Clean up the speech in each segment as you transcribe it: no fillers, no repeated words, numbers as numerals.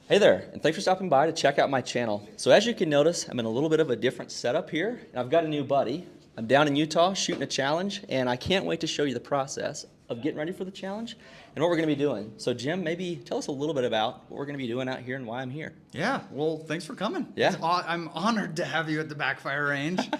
Hey there, and thanks for stopping by to check out my channel. So as you can notice, I'm in a little bit of a different setup here, and I've got a new buddy. I'm down in Utah shooting a challenge, and I can't wait to show you the process of getting ready for the challenge and what we're gonna be doing. So Jim, maybe tell us a little bit about what we're gonna be doing out here and why I'm here. Yeah, well, thanks for coming. Yeah. I'm honored to have you at the Backfire range.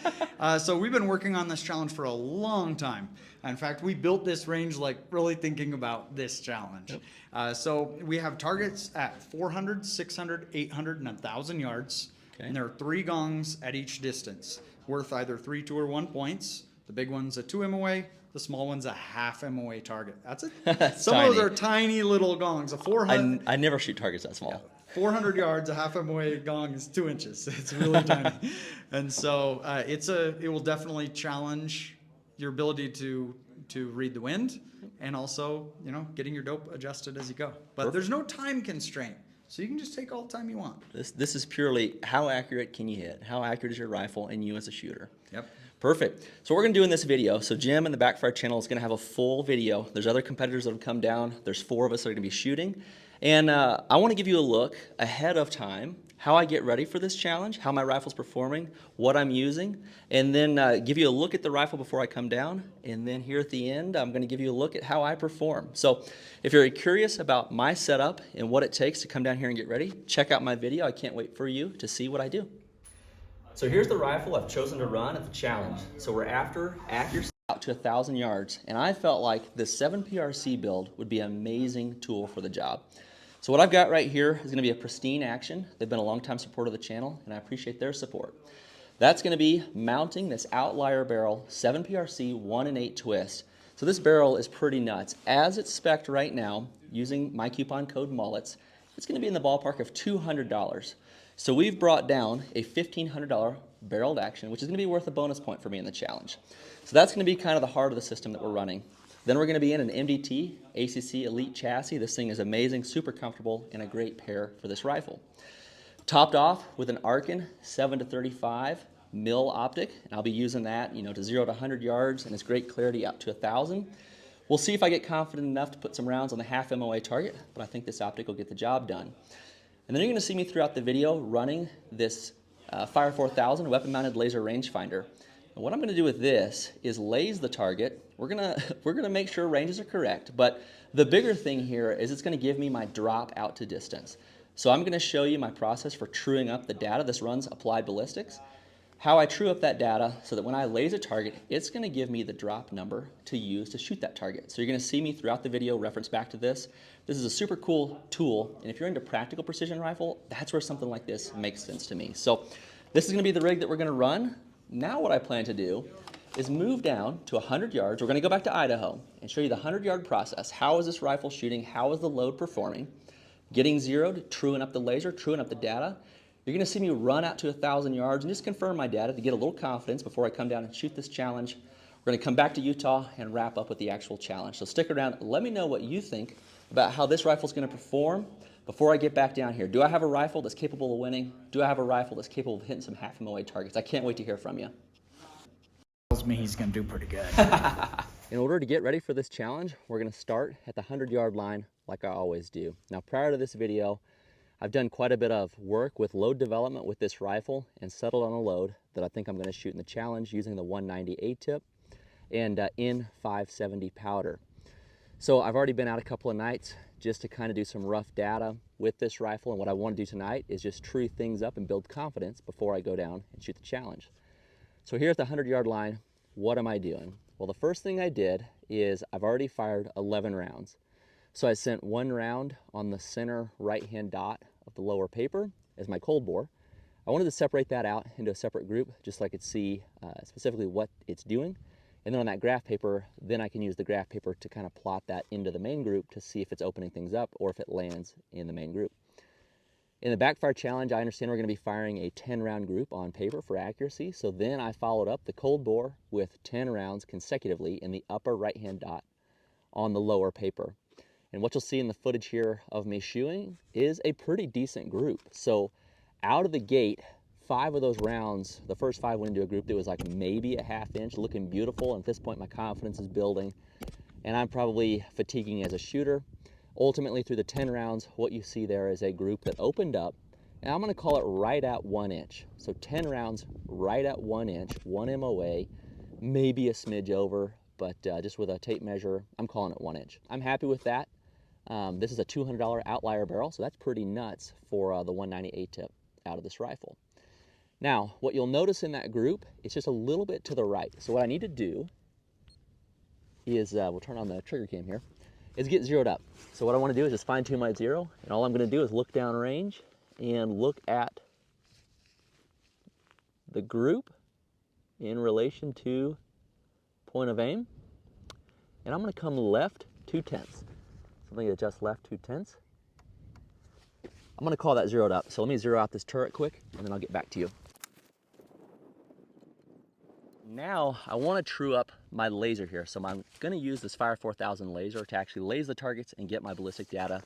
So we've been working on this challenge for a long time. In fact, we built this range like really thinking about this challenge. Yep. So we have targets at 400, 600, 800, and 1,000 yards. Okay. And there are 3 gongs at each distance, worth either 3, 2, or 1 points. The big one's a 2 MOA. The small one's a half MOA target. That's it. Some of those are tiny little gongs. A 400. I never shoot targets that small. Yeah. 400 yards, a half MOA gong is 2 inches. It's really tiny. And so it will definitely challenge your ability to read the wind and also, getting your dope adjusted as you go. But there's no time constraint. So you can just take all the time you want. This is purely how accurate can you hit? How accurate is your rifle and you as a shooter? Yep. Perfect. So what we're going to do in this video, so Jim and the Backfire channel is going to have a full video. There's other competitors that have come down. There's 4 of us that are going to be shooting. And I want to give you a look ahead of time, how I get ready for this challenge, how my rifle's performing, what I'm using, and then give you a look at the rifle before I come down. And then here at the end, I'm going to give you a look at how I perform. So if you're curious about my setup and what it takes to come down here and get ready, check out my video. I can't wait for you to see what I do. So here's the rifle I've chosen to run at the challenge. So we're after accuracy out to 1,000 yards, and I felt like the 7PRC build would be an amazing tool for the job. So what I've got right here is going to be a Pristine action. They've been a long-time supporter of the channel, and I appreciate their support. That's going to be mounting this Outlier barrel 7PRC 1 and 8 twist. So this barrel is pretty nuts. As it's spec'd right now, using my coupon code MULLETS, it's going to be in the ballpark of $200. So we've brought down a $1,500 barreled action, which is going to be worth a bonus point for me in the challenge. So that's going to be kind of the heart of the system that we're running. Then we're going to be in an MDT ACC Elite chassis. This thing is amazing, super comfortable, and a great pair for this rifle. Topped off with an Arken 7-35 mil optic, and I'll be using that, to 0 to 100 yards, and it's great clarity out to 1,000. We'll see if I get confident enough to put some rounds on the half MOA target, but I think this optic will get the job done. And then you're going to see me throughout the video running this Fire 4000 weapon-mounted laser rangefinder. And what I'm going to do with this is laze the target. We're gonna make sure ranges are correct, but the bigger thing here is it's going to give me my drop out to distance. So I'm going to show you my process for truing up the data. This runs Applied Ballistics. How I true up that data so that when I laze a target, it's going to give me the drop number to use to shoot that target. So you're going to see me throughout the video reference back to this. This is a super cool tool, and if you're into practical precision rifle, that's where something like this makes sense to me. So this is going to be the rig that we're going to run. Now what I plan to do is move down to 100 yards. We're going to go back to Idaho and show you the 100-yard process. How is this rifle shooting? How is the load performing? Getting zeroed, truing up the laser, truing up the data. You're going to see me run out to 1,000 yards and just confirm my data to get a little confidence before I come down and shoot this challenge. We're going to come back to Utah and wrap up with the actual challenge. So stick around. Let me know what you think about how this rifle is going to perform before I get back down here. Do I have a rifle that's capable of winning? Do I have a rifle that's capable of hitting some half MOA targets? I can't wait to hear from you. Tells me he's going to do pretty good. In order to get ready for this challenge, we're going to start at the 100-yard line like I always do. Now, prior to this video, I've done quite a bit of work with load development with this rifle and settled on a load that I think I'm going to shoot in the challenge using the 190 A-tip and N570 powder. So I've already been out a couple of nights just to kind of do some rough data with this rifle, and what I want to do tonight is just true things up and build confidence before I go down and shoot the challenge. So here at the 100-yard line, what am I doing? Well, the first thing I did is I've already fired 11 rounds. So I sent 1 round on the center right-hand dot of the lower paper as my cold bore. I wanted to separate that out into a separate group just so I could see specifically what it's doing. And then on that graph paper, then I can use the graph paper to kind of plot that into the main group to see if it's opening things up or if it lands in the main group. In the Backfire challenge, I understand we're going to be firing a 10-round group on paper for accuracy. So then I followed up the cold bore with 10 rounds consecutively in the upper right-hand dot on the lower paper. And what you'll see in the footage here of me shooting is a pretty decent group. So out of the gate, 5 of those rounds, the first 5 went into a group that was like maybe a ½ inch, looking beautiful. And at this point, my confidence is building, and I'm probably fatiguing as a shooter. Ultimately, through the 10 rounds, what you see there is a group that opened up, and I'm gonna call it right at 1 inch. So 10 rounds right at 1 inch, 1 MOA, maybe a smidge over, but just with a tape measure, I'm calling it 1 inch. I'm happy with that. This is a $200 Outlier barrel, so that's pretty nuts for the 190 ATIP out of this rifle. Now, what you'll notice in that group, it's just a little bit to the right. So what I need to do is, we'll turn on the trigger cam here, is get zeroed up. So what I want to do is just fine tune my zero, and all I'm going to do is look down range and look at the group in relation to point of aim, and I'm going to come left 2/10. Something to just left 2/10. I'm going to call that zeroed up. So let me zero out this turret quick, and then I'll get back to you. Now I want to true up my laser here. So I'm going to use this Fire 4000 laser to actually laser the targets and get my ballistic data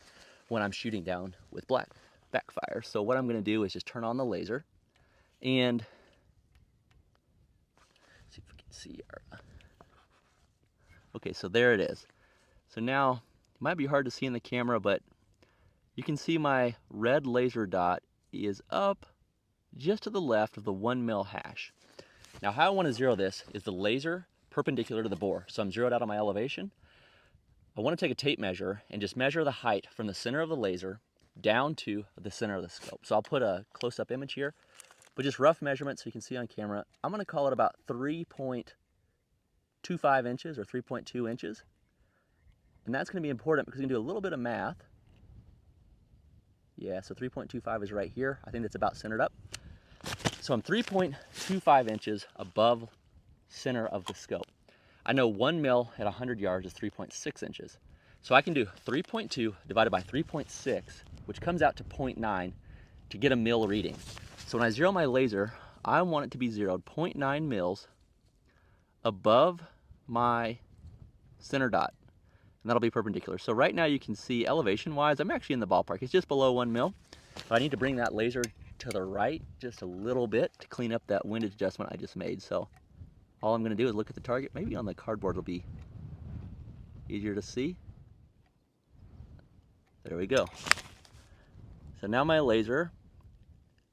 when I'm shooting down with Backfire. So what I'm going to do is just turn on the laser and see if we can see our... Okay, so there it is. So now it might be hard to see in the camera, but you can see my red laser dot is up just to the left of the 1 mil hash. Now how I want to zero this is the laser perpendicular to the bore. So I'm zeroed out on my elevation. I want to take a tape measure and just measure the height from the center of the laser down to the center of the scope. So I'll put a close-up image here, but just rough measurement so you can see on camera. I'm going to call it about 3.25 inches or 3.2 inches. And that's going to be important because you can do a little bit of math. Yeah, so 3.25 is right here. I think that's about centered up. So I'm 3.25 inches above center of the scope. I know 1 mil at 100 yards is 3.6 inches. So I can do 3.2 divided by 3.6, which comes out to 0.9 to get a mil reading. So when I zero my laser, I want it to be zeroed 0.9 mils above my center dot. And that'll be perpendicular. So right now you can see elevation-wise, I'm actually in the ballpark. It's just below 1 mil. But I need to bring that laser to the right just a little bit to clean up that windage adjustment I just made. So all I'm going to do is look at the target. Maybe on the cardboard it'll be easier to see. There we go. So now my laser,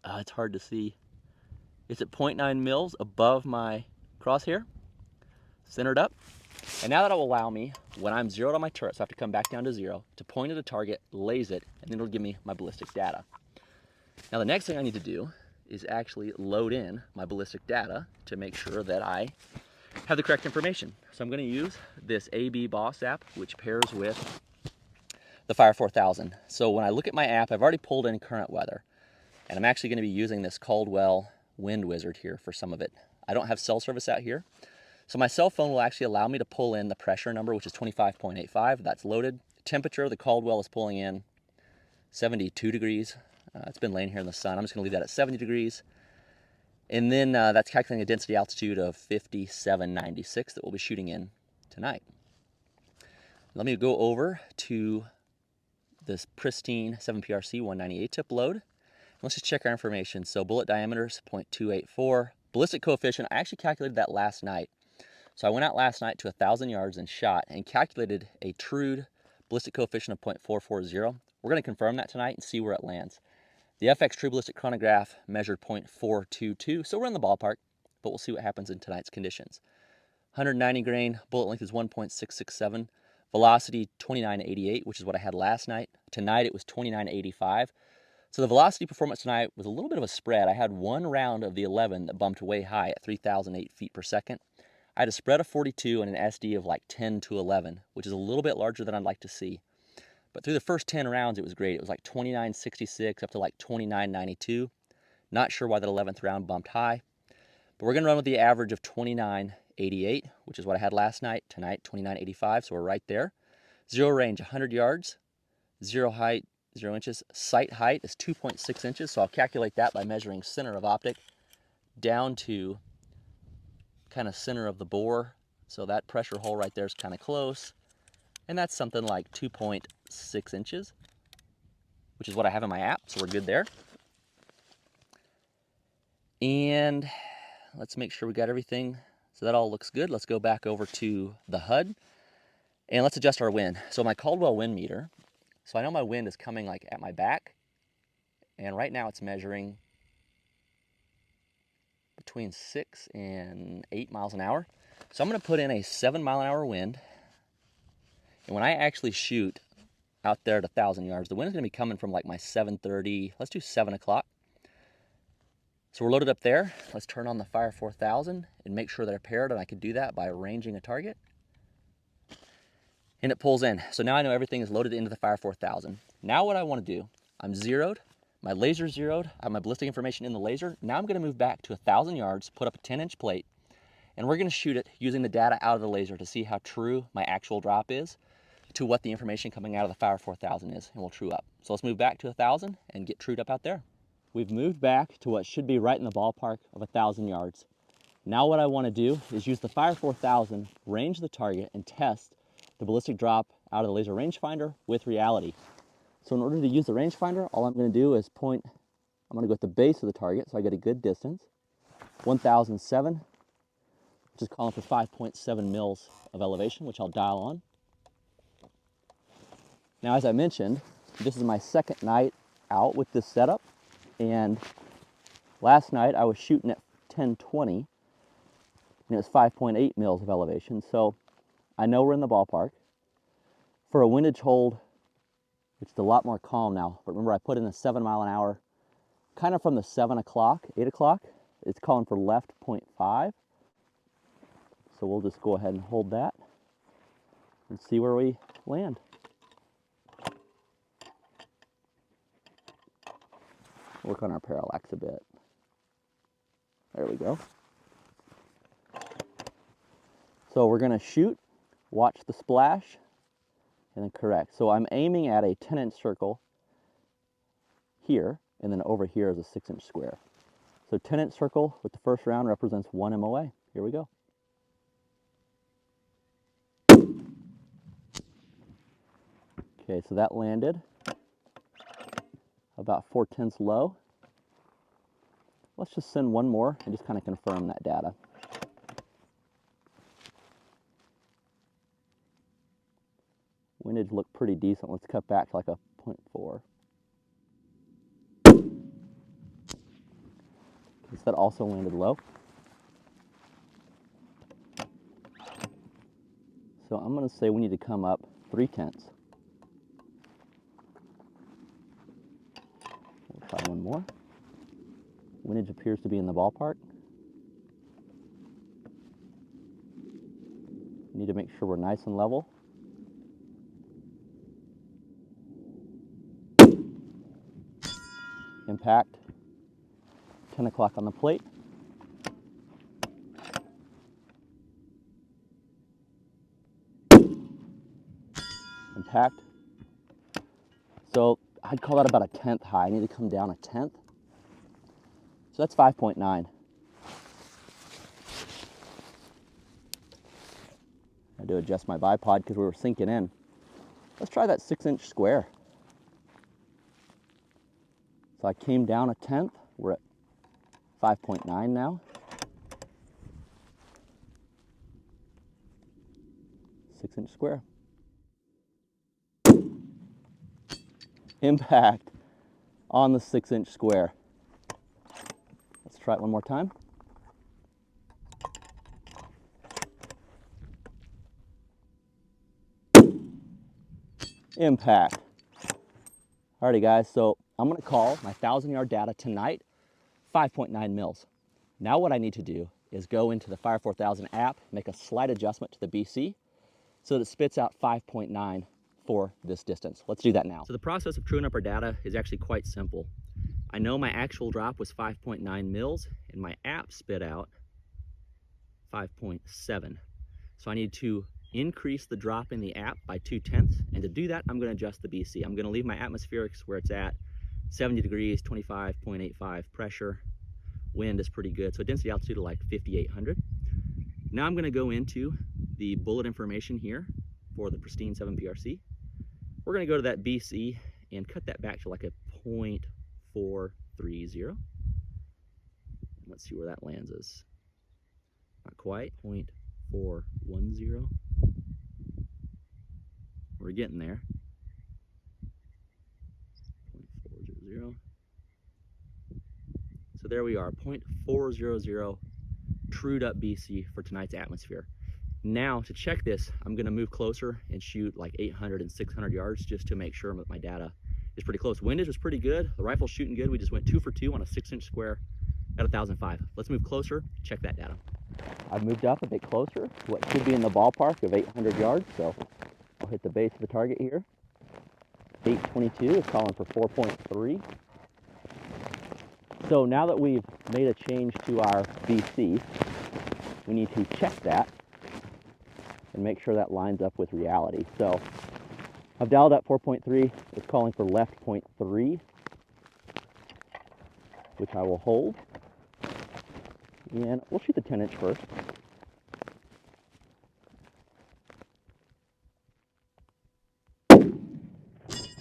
it's hard to see. It's at 0.9 mils above my crosshair, centered up. And now that will allow me, when I'm zeroed on my turret, so I have to come back down to 0, to point at a target, laze it, and then it'll give me my ballistic data. Now the next thing I need to do is actually load in my ballistic data to make sure that I have the correct information. So I'm going to use this AB Boss app, which pairs with the Fire 4000. So when I look at my app, I've already pulled in current weather, and I'm actually going to be using this Caldwell Wind Wizard here for some of it. I don't have cell service out here, so my cell phone will actually allow me to pull in the pressure number, which is 25.85. That's loaded. Temperature, the Caldwell is pulling in 72 degrees. It's been laying here in the sun. I'm just going to leave that at 70 degrees. And then that's calculating a density altitude of 5796 that we'll be shooting in tonight. Let me go over to this Pristine 7PRC 198 tip load. Let's just check our information. So bullet diameter is 0.284. Ballistic coefficient, I actually calculated that last night. So I went out last night to 1,000 yards and shot and calculated a true ballistic coefficient of 0.440. We're going to confirm that tonight and see where it lands. The FX True Ballistic Chronograph measured 0.422, so we're in the ballpark, but we'll see what happens in tonight's conditions. 190 grain, bullet length is 1.667, velocity 2988, which is what I had last night. Tonight it was 2985. So the velocity performance tonight was a little bit of a spread. I had one round of the 11 that bumped way high at 3,008 feet per second. I had a spread of 42 and an SD of like 10 to 11, which is a little bit larger than I'd like to see. But through the first 10 rounds, it was great. It was like 2966 up to like 2992. Not sure why that 11th round bumped high. But we're going to run with the average of 2988, which is what I had last night. Tonight, 2985, so we're right there. Zero range, 100 yards. Zero height, 0 inches. Sight height is 2.6 inches, so I'll calculate that by measuring center of optic down to kind of center of the bore. So that pressure hole right there is kind of close. And that's something like 2.6 inches, which is what I have in my app, so we're good there. And let's make sure we got everything. So that all looks good. Let's go back over to the HUD, and let's adjust our wind. So my Caldwell wind meter, So I know my wind is coming like at my back, and right now it's measuring between 6 and 8 miles an hour. So I'm going to put in a 7 mile an hour wind, and when I actually shoot out there at 1,000 yards, the wind is going to be coming from like my 7:30, let's do 7 o'clock. So we're loaded up there. Let's turn on the Fire 4000 and make sure they're paired, and I could do that by arranging a target. And it pulls in. So now I know everything is loaded into the Fire 4000. Now what I want to do, I'm zeroed, my laser's zeroed, I have my ballistic information in the laser. Now I'm going to move back to 1,000 yards, put up a 10-inch plate, and we're going to shoot it using the data out of the laser to see how true my actual drop is to what the information coming out of the Fire 4000 is, and we'll true up. So let's move back to 1,000 and get trued up out there. We've moved back to what should be right in the ballpark of 1,000 yards. Now what I want to do is use the Fire 4000, range the target, and test the ballistic drop out of the laser rangefinder with reality. So in order to use the rangefinder, all I'm going to do is point, I'm going to go at the base of the target so I get a good distance, 1,007, which is calling for 5.7 mils of elevation, which I'll dial on. Now, as I mentioned, this is my second night out with this setup, and last night I was shooting at 1020, and it was 5.8 mils of elevation, so I know we're in the ballpark. For a windage hold, which is a lot more calm now, but remember I put in a 7 mile an hour, kind of from the 7 o'clock, 8 o'clock, it's calling for left 0.5. So we'll just go ahead and hold that and see where we land. Work on our parallax a bit. There we go. So we're gonna shoot, watch the splash, and then correct. So I'm aiming at a 10-inch circle here, and then over here is a 6-inch square. So 10-inch circle with the first round represents 1 MOA. Here we go. Okay, so that landed about 4/10 low. Let's just send one more and just kind of confirm that data. Windage looked pretty decent. Let's cut back to like a 0.4. Okay, so that also landed low. So I'm going to say we need to come up 3/10. We'll try one more. Windage appears to be in the ballpark. Need to make sure we're nice and level. Impact, 10 o'clock on the plate. Impact. So I'd call that about a 10th high. I need to come down a 10th. So that's 5.9. I had to adjust my bipod because we were sinking in. Let's try that 6-inch square. So I came down a 10th. We're at 5.9 now. 6-inch square. Impact on the 6-inch square. Let's try it one more time. Impact. Alrighty guys, so I'm gonna call my 1,000-yard data tonight 5.9 mils. Now what I need to do is go into the Fire 4000 app, make a slight adjustment to the BC so that it spits out 5.9 for this distance. Let's do that now. So the process of truing up our data is actually quite simple. I know my actual drop was 5.9 mils and my app spit out 5.7. So I need to increase the drop in the app by 2/10, and to do that I'm going to adjust the BC. I'm going to leave my atmospherics where it's at, 70 degrees, 25.85 pressure. Wind is pretty good, so density altitude of like 5,800. Now I'm going to go into the bullet information here for the Pristine 7 PRC. We're going to go to that BC and cut that back to like a 0.430. Let's see where that lands us. Not quite, 0.410. We're getting there. 0. So there we are, 0.400 trued up BC for tonight's atmosphere. Now to check this, I'm gonna move closer and shoot like 800 and 600 yards just to make sure that my data is pretty close. Windage was pretty good. The rifle's shooting good. We just went 2 for 2 on a 6-inch square at 1,005. Let's move closer, check that data. I've moved up a bit closer to what should be in the ballpark of 800 yards, so I'll hit the base of the target here. 822 is calling for 4.3. So now that we've made a change to our BC, we need to check that and make sure that lines up with reality. So I've dialed up 4.3. It's calling for left 0.3, which I will hold. And we'll shoot the 10-inch first.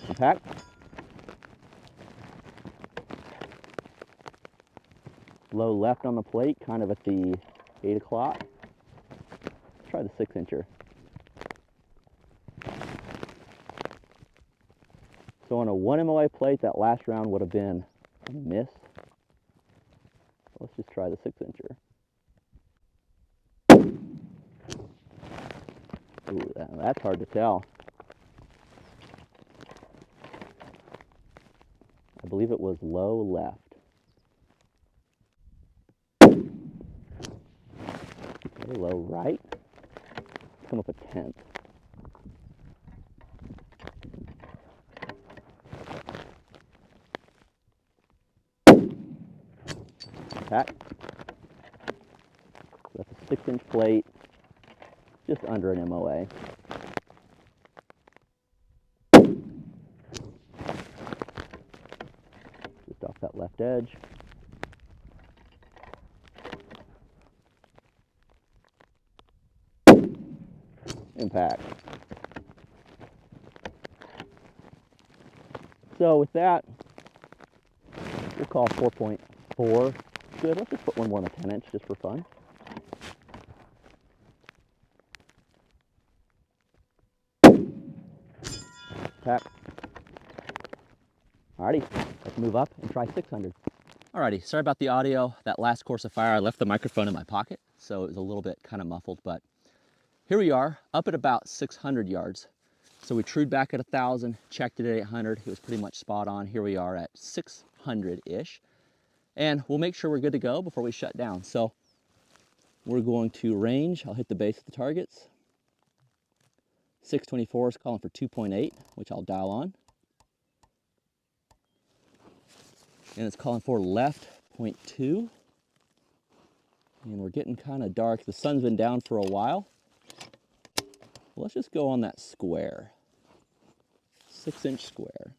Impact. Low left on the plate, kind of at the 8 o'clock. Let's try the 6-incher. So on a 1 MOA plate, that last round would have been a miss. Let's just try the 6-incher. Ooh, that's hard to tell. I believe it was low left. Okay, low right. Let's come up a 10th. Pack. So that's a 6-inch plate, just under an MOA. Just off that left edge. Impact. So with that, we'll call 4.4 good. Let's just put one more on the 10-inch just for fun. Tap. Alrighty, let's move up and try 600. Alrighty, sorry about the audio. That last course of fire, I left the microphone in my pocket, so it was a little bit kind of muffled, but here we are, up at about 600 yards. So we trued back at 1,000, checked it at 800. It was pretty much spot on. Here we are at 600-ish. And we'll make sure we're good to go before we shut down. So we're going to range. I'll hit the base of the targets. 624 is calling for 2.8, which I'll dial on. And it's calling for left 0.2. And we're getting kind of dark. The sun's been down for a while. Let's just go on that square. 6-inch square.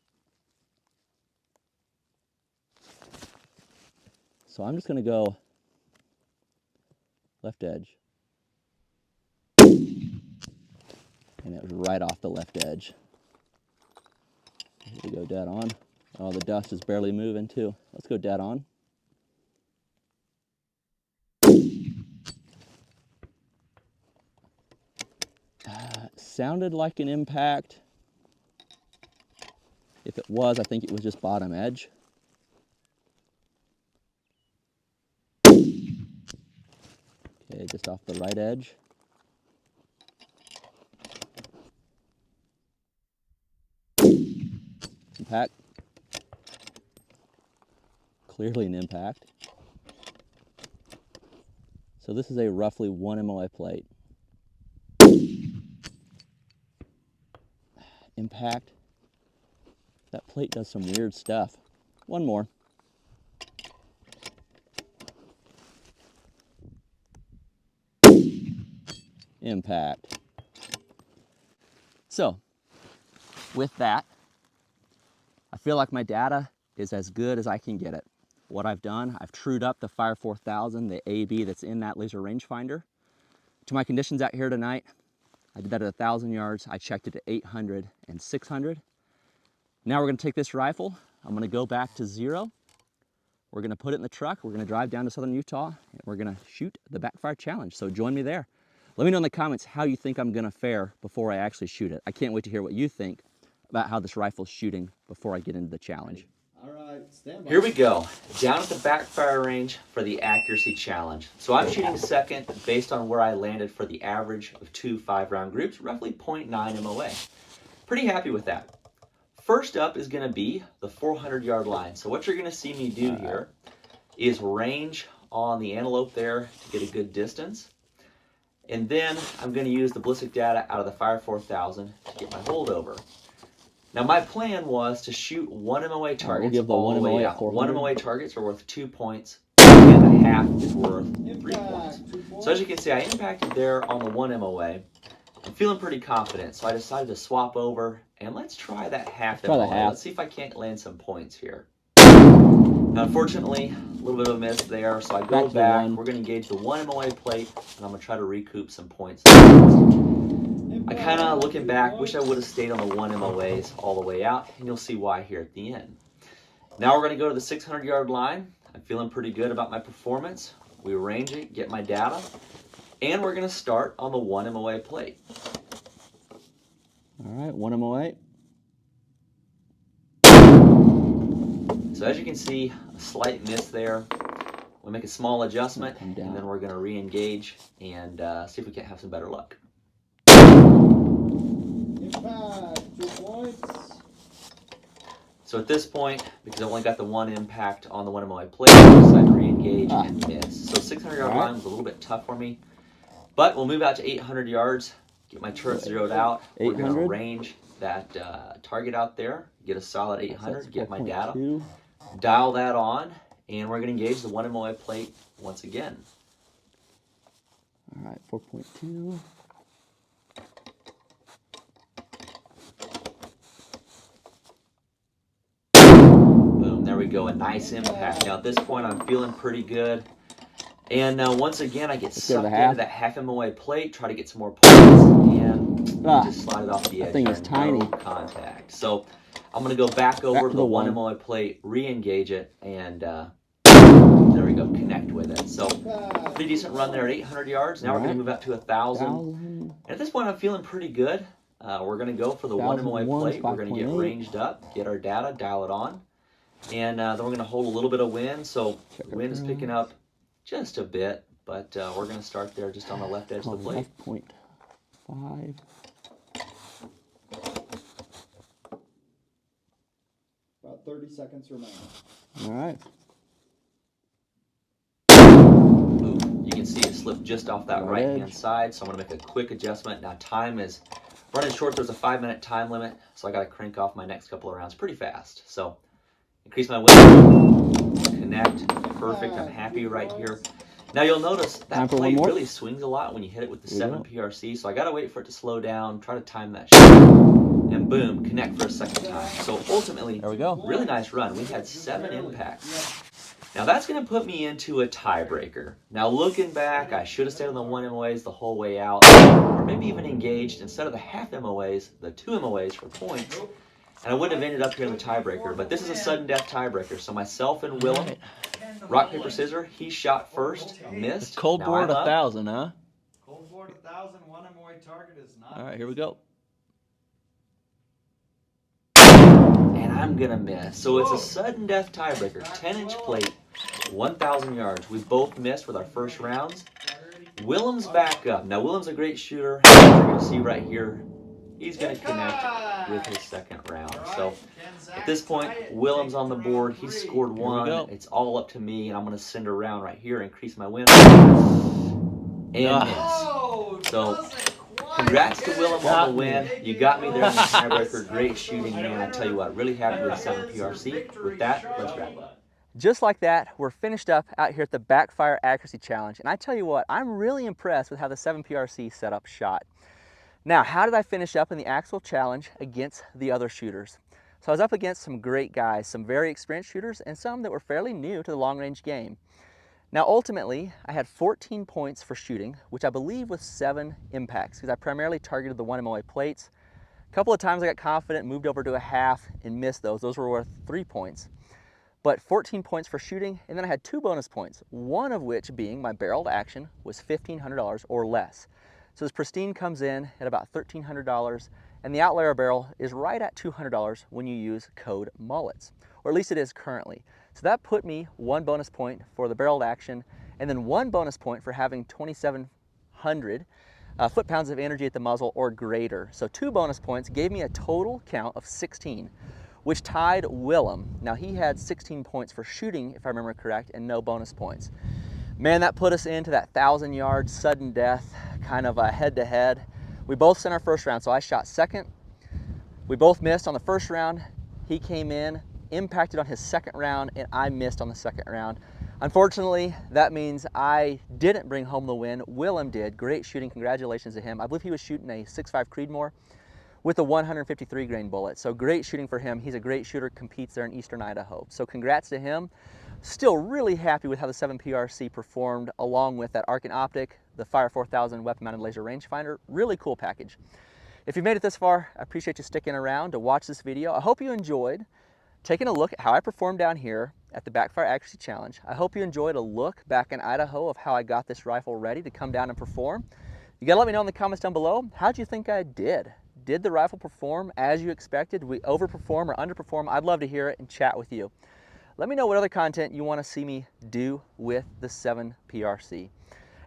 So I'm just going to go left edge. And it was right off the left edge. Here we go, dead on. Oh, the dust is barely moving too. Let's go dead on. Sounded like an impact. If it was, I think it was just bottom edge. Okay, just off the right edge. Impact. Clearly an impact. So this is a roughly 1 MOA plate. Impact. That plate does some weird stuff. One more. Impact. So, with that, I feel like my data is as good as I can get it. What I've done, I've trued up the Fire 4000, the AB that's in that laser rangefinder. To my conditions out here tonight, I did that at 1,000 yards. I checked it at 800 and 600. Now we're gonna take this rifle. I'm gonna go back to 0. We're gonna put it in the truck. We're gonna drive down to southern Utah and we're gonna shoot the Backfire Challenge. So join me there. Let me know in the comments how you think I'm gonna fare before I actually shoot it. I can't wait to hear what you think about how this rifle's shooting before I get into the challenge. All right. Here we go, down at the Backfire range for the accuracy challenge. So I'm shooting second based on where I landed for the average of 2 5-round groups, roughly 0.9 MOA. Pretty happy with that. First up is going to be the 400-yard line. So what you're going to see me do here is range on the antelope there to get a good distance. And then I'm going to use the ballistic data out of the Fire 4000 to get my holdover. Now my plan was to shoot 1 MOA targets all the way out. 1 MOA targets are worth 2 points, and a half is worth 3 points. So as you can see, I impacted there on the 1 MOA. I'm feeling pretty confident, so I decided to swap over, and let's try that half MOA. Let's see if I can't land some points here. Now unfortunately, a little bit of a miss there, so I go back. We're going to engage the 1 MOA plate, and I'm going to try to recoup some points. I kind of, looking back, wish I would have stayed on the 1 MOAs all the way out, and you'll see why here at the end. Now we're going to go to the 600-yard line. I'm feeling pretty good about my performance. We range it, get my data, and we're going to start on the 1 MOA plate. All right, 1 MOA. So as you can see, a slight miss there. We'll make a small adjustment, and then we're going to re-engage and see if we can't have some better luck. Impact, 2 points. So at this point, because I've only got the 1 impact on the 1 MOA plate, I decided to re-engage and miss. So 600-yard line was a little bit tough for me, but we'll move out to 800 yards, get my turret zeroed out. We're going to range that target out there, get a solid 800, get my data, dial that on, and we're going to engage the 1 MOA plate once again. All right, 4.2. There we go, a nice impact. Now at this point I'm feeling pretty good. And once again I get sucked into that half MOA plate, try to get some more points, and just slide it off the edge. That thing is tiny. No contact. So I'm going to go back over to the 1 MOA plate, re-engage it, and there we go, connect with it. So pretty decent run there at 800 yards. Now we're going to move up to 1,000. And at this point I'm feeling pretty good. We're going to go for the 1 MOA plate. We're going to get ranged up, get our data, dial it on. And then we're going to hold a little bit of wind, so wind is picking up just a bit, but we're going to start there just on the left edge of the plate. 5. About 30 seconds remaining. All right. You can see it slipped just off that right-hand side, so I'm going to make a quick adjustment. Now time is running short. There's a 5-minute time limit, so I got to crank off my next couple of rounds pretty fast. So increase my wind, connect, perfect, I'm happy right here. Now you'll notice that plate really swings a lot when you hit it with the 7 PRC, so I gotta wait for it to slow down, try to time that shot, and boom, connect for a second time. So ultimately, there we go. Really nice run. We had 7 impacts. Now that's gonna put me into a tiebreaker. Now looking back, I should have stayed on the 1 MOAs the whole way out, or maybe even engaged, instead of the half MOAs, the 2 MOAs for points. And I wouldn't have ended up here in the tiebreaker, but this is a sudden death tiebreaker. So myself and Willem, rock, paper, scissors, he shot first, missed. Cold board 1,000, huh? Cold board 1,000, 1 MOA target is not. All right, here we go. And I'm going to miss. So it's a sudden death tiebreaker, 10-inch plate, 1,000 yards. We both missed with our first rounds. Willem's back up. Now Willem's a great shooter. As you're going to see right here, he's going to connect with his second round. So at this point, Willem's on the board. He's scored 1. It's all up to me, and I'm going to send a round right here, increase my win, and miss. So congrats to Willem on the win. You got me there in the tiebreaker. Great shooting, man. I tell you what, really happy with 7 PRC. With that, let's wrap up. Just like that, we're finished up out here at the Backfire Accuracy Challenge. And I tell you what, I'm really impressed with how the 7 PRC setup shot. Now, how did I finish up in the actual challenge against the other shooters? So I was up against some great guys, some very experienced shooters, and some that were fairly new to the long-range game. Now, ultimately, I had 14 points for shooting, which I believe was 7 impacts, because I primarily targeted the 1 MOA plates. A couple of times I got confident, moved over to a half, and missed those. Those were worth 3 points. But 14 points for shooting, and then I had 2 bonus points, one of which being my barreled action was $1,500 or less. So this Pristine comes in at about $1,300, and the Outlier barrel is right at $200 when you use code MULLETS. or at least it is currently. So that put me 1 bonus point for the barreled action, and then 1 bonus point for having 2,700 foot-pounds of energy at the muzzle or greater. So 2 bonus points gave me a total count of 16, which tied Willem. Now he had 16 points for shooting, if I remember correct, and no bonus points. Man, that put us into that 1,000-yard sudden death kind of a head-to-head. We both sent our first round, so I shot second. We both missed on the first round. He came in, impacted on his second round, and I missed on the second round. Unfortunately, that means I didn't bring home the win. Willem did. Great shooting. Congratulations to him. I believe he was shooting a 6.5 Creedmoor with a 153 grain bullet. So great shooting for him. He's a great shooter, competes there in Eastern Idaho. So congrats to him. Still really happy with how the 7PRC performed, along with that Arken optic, the Fire 4000 weapon-mounted laser rangefinder. Really cool package. If you've made it this far, I appreciate you sticking around to watch this video. I hope you enjoyed taking a look at how I performed down here at the Backfire Accuracy Challenge. I hope you enjoyed a look back in Idaho of how I got this rifle ready to come down and perform. You gotta let me know in the comments down below, how'd you think I did? Did the rifle perform as you expected? Did we overperform or underperform? I'd love to hear it and chat with you. Let me know what other content you wanna see me do with the 7PRC.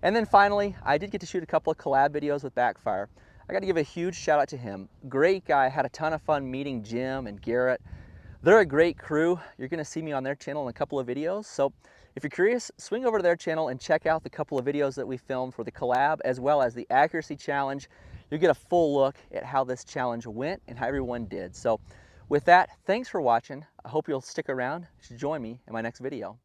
And then finally, I did get to shoot a couple of collab videos with Backfire. I gotta give a huge shout out to him. Great guy, had a ton of fun meeting Jim and Garrett. They're a great crew. You're gonna see me on their channel in a couple of videos. So if you're curious, swing over to their channel and check out the couple of videos that we filmed for the collab, as well as the accuracy challenge. You'll get a full look at how this challenge went and how everyone did. So with that, thanks for watching. I hope you'll stick around to join me in my next video.